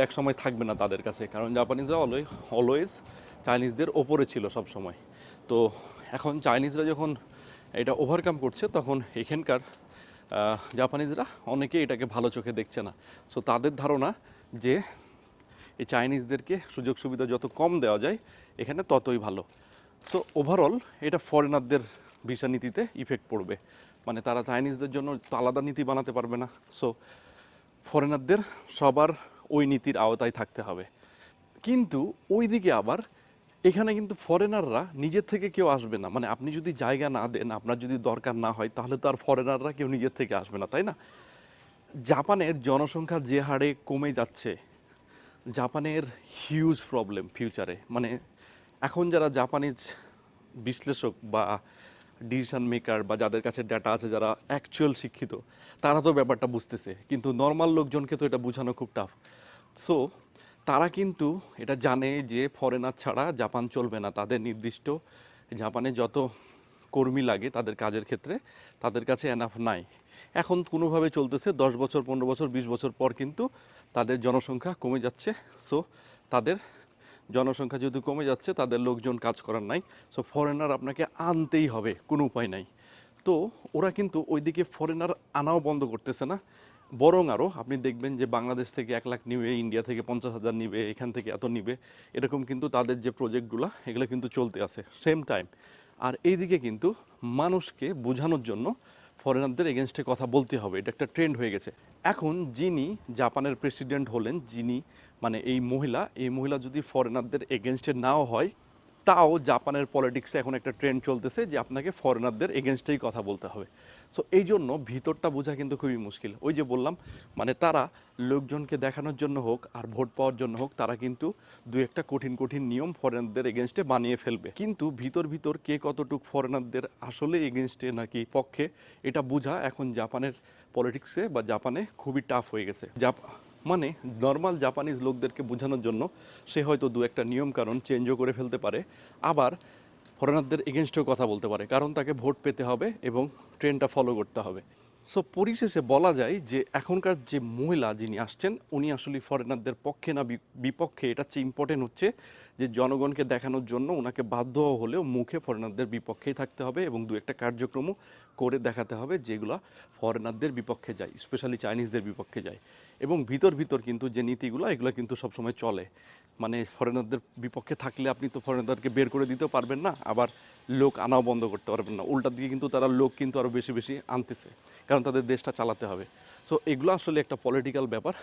এক সময় থাকবে না তাদের কাছে, কারণ জাপানিজরা অলওয়েজ চাইনিজদের ওপরে ছিল সব সময়। তো এখন চাইনিজরা যখন এটা ওভারকাম করছে, তখন এখানকার জাপানিজরা অনেকেই এটাকে ভালো চোখে দেখছে না। সো তাদের ধারণা যে এই চাইনিজদেরকে সুযোগ সুবিধা যত কম দেওয়া যায় এখানে ততই ভালো। সো ওভারঅল এটা ফরেনারদের ভিসা নীতিতে ইফেক্ট পড়বে, মানে তারা চাইনিজদের জন্য তো আলাদা নীতি বানাতে পারবে না। সো ফরেনারদের সবার ওই নীতির আওতায় থাকতে হবে। কিন্তু ওইদিকে আবার এখানে কিন্তু ফরেনাররা নিজের থেকে কেউ আসবে না, মানে আপনি যদি জায়গা না দেন, আপনার যদি দরকার না হয়, তাহলে তো আর ফরেনাররা কেউ নিজের থেকে আসবে না, তাই না? জাপানের জনসংখ্যা যে হারে কমে যাচ্ছে, জাপানের হিউজ প্রবলেম ফিউচারে। মানে এখন যারা জাপানিজ বিশ্লেষক বা ডিসিশন মেকার বা যাদের কাছে ডেটা আছে, যারা অ্যাকচুয়াল শিক্ষিত, তারা তো ব্যাপারটা বুঝতেছে, কিন্তু নর্মাল লোকজনকে তো এটা বোঝানো খুব টাফ। সো তারা কিন্তু এটা জানে যে ফরেনার ছাড়া জাপান চলবে না। তাদের নির্দিষ্ট জাপানে যত কর্মী লাগে তাদের কাজের ক্ষেত্রে, তাদের কাছে এনাফ নাই। এখন কোনোভাবে চলতেছে, 10 বছর, 15 বছর, 20 বছর পর কিন্তু তাদের জনসংখ্যা কমে যাচ্ছে। সো তাদের জনসংখ্যা যেহেতু কমে যাচ্ছে, তাদের লোকজন কাজ করার নাই। সো ফরেনার আপনাকে আনতেই হবে, কোনো উপায় নাই। তো ওরা কিন্তু ওইদিকে ফরেনার আনাও বন্ধ করতেছে না, বরং আরও আপনি দেখবেন যে বাংলাদেশ থেকে 1 লাখ নিবে, ইন্ডিয়া থেকে 50,000 নিবে, এখান থেকে এত নিবে, এরকম কিন্তু তাদের যে প্রজেক্টগুলো এগুলো কিন্তু চলতে আছে সেম টাইম। আর এইদিকে কিন্তু মানুষকে বোঝানোর জন্য ফরেনারদের এগেনস্টে কথা বলতে হবে, এটা একটা ট্রেন্ড হয়ে গেছে। এখন যিনি জাপানের প্রেসিডেন্ট হলেন, যিনি মানে এই মহিলা যদি ফরেনারদের এগেনস্টে নাও হয়, তাও জাপানের পলিটিক্সে এখন একটা ট্রেন্ড চলতেছে যে আপনাকে ফরেনারদের এগেনস্টেই কথা বলতে হবে। সো এই জন্য ভিতরটা বোঝা কিন্তু খুবই মুশকিল। ওই যে বললাম, মানে তারা লোকজনকে দেখানোর জন্য হোক আর ভোট পাওয়ার জন্য হোক, তারা কিন্তু দু একটা কঠিন কঠিন নিয়ম ফরেনারদের এগেনস্টে বানিয়ে ফেলবে, কিন্তু ভিতর ভিতর কে কতটুক ফরেনারদের আসলে এগেনস্টে নাকি পক্ষে, এটা বোঝা এখন জাপানের পলিটিক্সে বা জাপানে খুবই টাফ হয়ে গেছে। মানে নর্মাল জাপানিজ লোকদেরকে বোঝানোর জন্য সে হয়তো দু একটা নিয়ম কারণ চেঞ্জও করে ফেলতে পারে, আবার ফরেনারদের এগেনস্টেও কথা বলতে পারে, কারণ তাকে ভোট পেতে হবে এবং ট্রেন্ডটা ফলো করতে হবে। সো পরিশেষে বলা যায় যে এখনকার যে মহিলা যিনি আসছেন, উনি আসলে ফরেনারদের পক্ষে না বিপক্ষে, এটা চেয়ে ইম্পর্টেন্ট হচ্ছে যে জনগণকে দেখানোর জন্য ওনাকে বাধ্য হলেও মুখে ফরেনারদের বিপক্ষেই থাকতে হবে এবং দু একটা কার্যক্রমও করে দেখাতে হবে যেগুলো ফরেনারদের বিপক্ষে যায়, স্পেশালি চাইনিজদের বিপক্ষে যায়। এবং ভিতর ভিতর কিন্তু যে নীতিগুলো এগুলো কিন্তু সবসময় চলে, মানে ফরেনারদের বিপক্ষে থাকলে আপনি তো ফরেনারকে বের করে দিতেও পারবেন না, আবার লোক আনাও বন্ধ করতে পারবেন না। উল্টার দিকে কিন্তু তারা লোক কিন্তু আরও বেশি বেশি আনতেছে, কারণ তাদের দেশটা চালাতে হবে। সো এগুলো আসলে একটা পলিটিক্যাল ব্যাপার,